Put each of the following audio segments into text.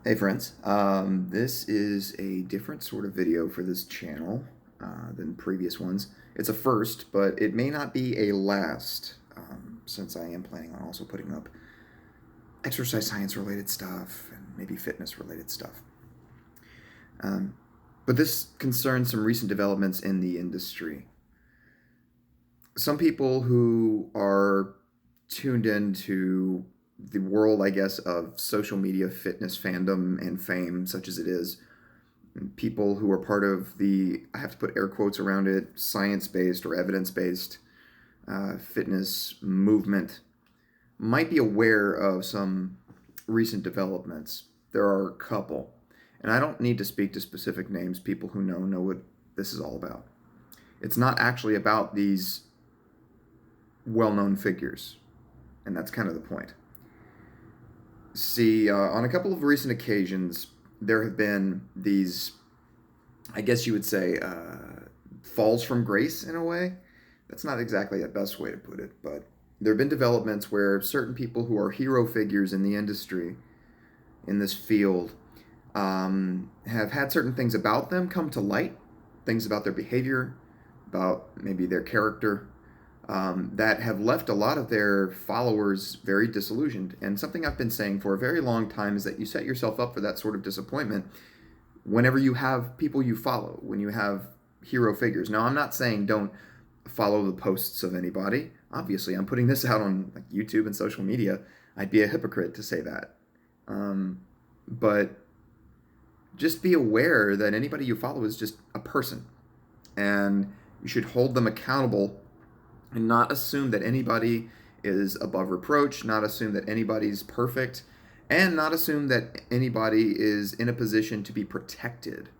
Hey friends, this is a different sort of video for this channel than previous ones. It's a first, but it may not be a last, since I am planning on also putting up exercise science related stuff and maybe fitness related stuff. Um, but this concerns some recent developments in the industry. Some people who are tuned into the world, I guess, of social media fitness fandom and fame, such as it is, people who are part of the, I have to put air quotes around it, science based or evidence based fitness movement might be aware of some recent developments. There are a couple. And I don't need to speak to specific names. People who know what this is all about. It's not actually about these well known figures. And that's kind of the point. See, on a couple of recent occasions, there have been these, I guess you would say, falls from grace in a way. That's not exactly the best way to put it, but there have been developments where certain people who are hero figures in the industry, in this field, have had certain things about them come to light, things about their behavior, about maybe their character, that have left a lot of their followers very disillusioned. And something I've been saying for a very long time is that you set yourself up for that sort of disappointment whenever you have people you follow, when you have hero figures. Now, I'm not saying don't follow the posts of anybody. Obviously, I'm putting this out on like YouTube and social media. I'd be a hypocrite to say that. But just be aware that anybody you follow is just a person, and you should hold them accountable and not assume that anybody is above reproach, not assume that anybody's perfect, and not assume that anybody is in a position to be protected.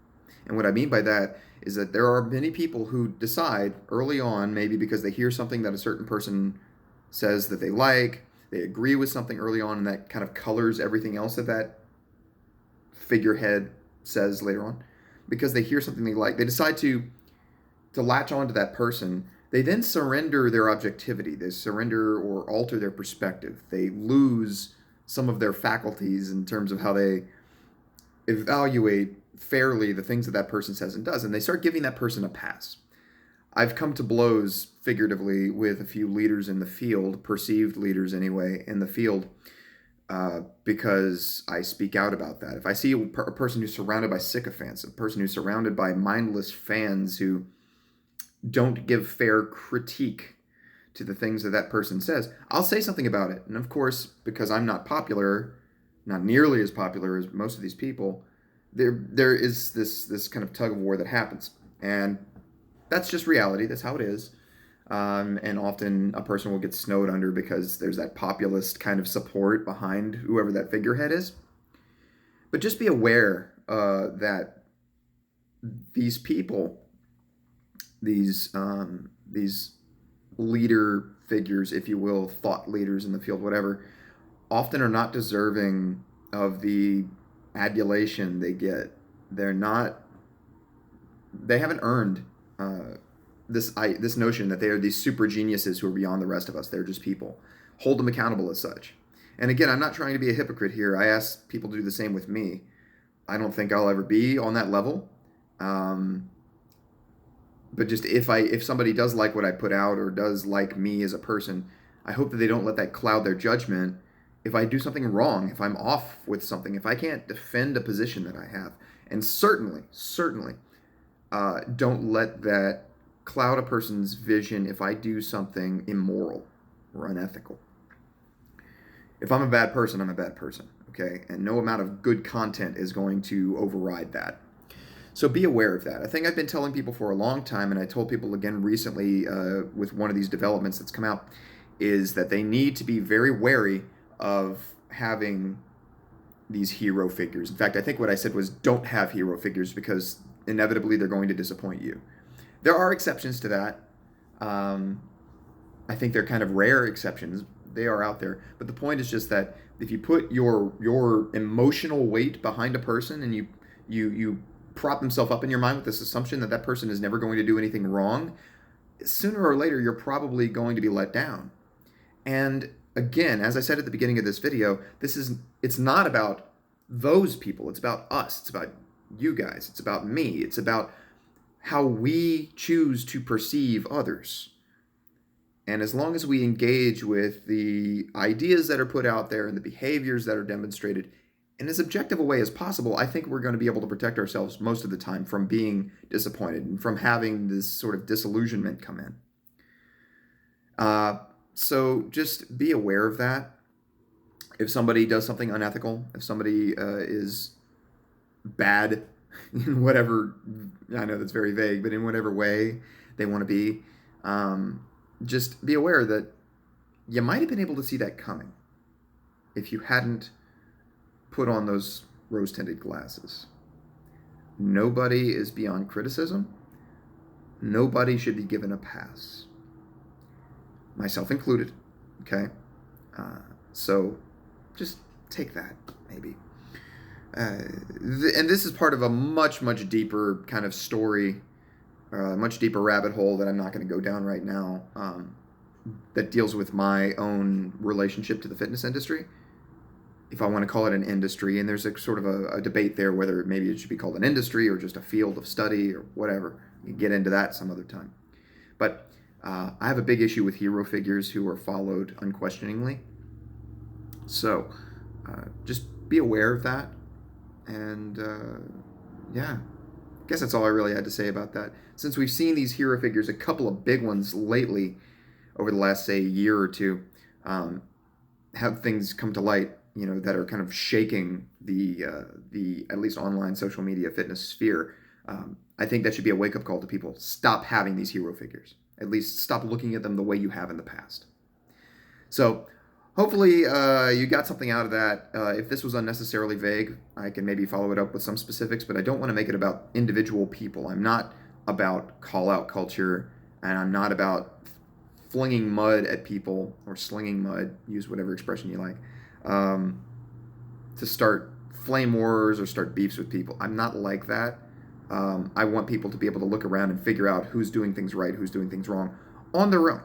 And what I mean by that is that there are many people who decide early on, maybe because they hear something that a certain person says that they like, they agree with something early on, and that kind of colors everything else that that figurehead says later on. Because they hear something they like, they decide to latch on to that person. They then surrender their objectivity. They surrender or alter their perspective. They lose some of their faculties in terms of how they evaluate fairly the things that that person says and does, and they start giving that person a pass. I've come to blows figuratively with a few leaders in the field, perceived leaders anyway, in the field, because I speak out about that. If I see a person who's surrounded by sycophants, a person who's surrounded by mindless fans who don't give fair critique to the things that that person says, I'll say something about it. And of course, because I'm not popular, not nearly as popular as most of these people, there is this kind of tug of war that happens, and that's just reality. That's how it is. And often a person will get snowed under because there's that populist kind of support behind whoever that figurehead is. But just be aware that these people, these leader figures, if you will, thought leaders in the field, whatever, often are not deserving of the adulation they get. They're not. They haven't earned this notion that they are these super geniuses who are beyond the rest of us. They're just people. Hold them accountable as such. And again, I'm not trying to be a hypocrite here. I ask people to do the same with me. I don't think I'll ever be on that level. Um, but just if somebody does like what I put out or does like me as a person, I hope that they don't let that cloud their judgment. If I do something wrong, if I'm off with something, if I can't defend a position that I have, and certainly, don't let that cloud a person's vision if I do something immoral or unethical. If I'm a bad person, I'm a bad person, okay? And no amount of good content is going to override that. So be aware of that. I think I've been telling people for a long time, and I told people again recently with one of these developments that's come out, is that they need to be very wary of having these hero figures. In fact, I think what I said was don't have hero figures because inevitably they're going to disappoint you. There are exceptions to that. Um, I think they're kind of rare exceptions. They are out there, but the point is just that if you put your emotional weight behind a person and you prop themselves up in your mind with this assumption that that person is never going to do anything wrong, sooner or later you're probably going to be let down. And again, as I said at the beginning of this video, it's not about those people. It's about us. It's about you guys. It's about me. It's about how we choose to perceive others. And as long as we engage with the ideas that are put out there and the behaviors that are demonstrated in as objective a way as possible, I think we're going to be able to protect ourselves most of the time from being disappointed and from having this sort of disillusionment come in. So just be aware of that. If somebody does something unethical, if somebody is bad in whatever, I know that's very vague, but in whatever way they want to be, just be aware that you might have been able to see that coming if you hadn't put on those rose-tinted glasses. Nobody is beyond criticism. Nobody should be given a pass. Myself included, okay? So just take that, maybe. And this is part of a much, much deeper kind of story, much deeper rabbit hole that I'm not going to go down right now, that deals with my own relationship to the fitness industry, if I want to call it an industry. And there's a sort of a debate there whether maybe it should be called an industry or just a field of study or whatever. We can get into that some other time. But I have a big issue with hero figures who are followed unquestioningly. So just be aware of that. And yeah, I guess that's all I really had to say about that. Since we've seen these hero figures, a couple of big ones lately over the last, say, year or two, have things come to light, that are kind of shaking the at least online social media fitness sphere. I think that should be a wake-up call to people. Stop having these hero figures. At least stop looking at them the way you have in the past. So hopefully you got something out of that. If this was unnecessarily vague, I can maybe follow it up with some specifics, but I don't want to make it about individual people. I'm not about call-out culture, and I'm not about flinging mud at people or slinging mud, use whatever expression you like, to start flame wars or start beefs with people. I'm not like that. I want people to be able to look around and figure out who's doing things right, who's doing things wrong on their own.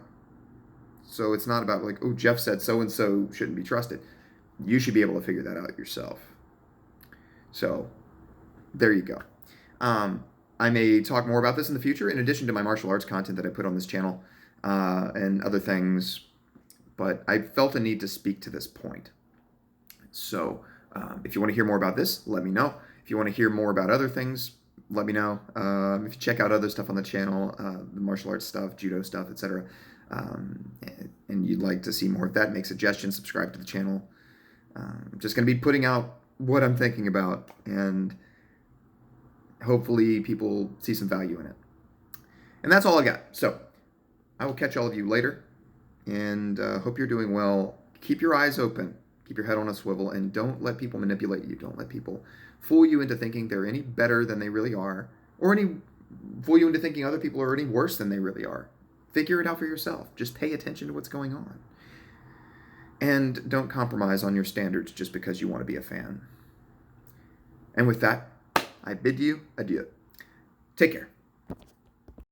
So it's not about like, oh, Jeff said so-and-so shouldn't be trusted. You should be able to figure that out yourself. So there you go. I may talk more about this in the future, in addition to my martial arts content that I put on this channel and other things. But I felt a need to speak to this point. So if you want to hear more about this, let me know. If you want to hear more about other things, let me know. If you check out other stuff on the channel, the martial arts stuff, judo stuff, etc., and you'd like to see more of that, make suggestions, subscribe to the channel. I'm just going to be putting out what I'm thinking about, and hopefully people see some value in it. And that's all I got. So I will catch all of you later, and hope you're doing well. Keep your eyes open. Keep your head on a swivel, and don't let people manipulate you. Don't let people fool you into thinking they're any better than they really are, or fool you into thinking other people are any worse than they really are. Figure it out for yourself. Just pay attention to what's going on. And don't compromise on your standards just because you want to be a fan. And with that, I bid you adieu. Take care.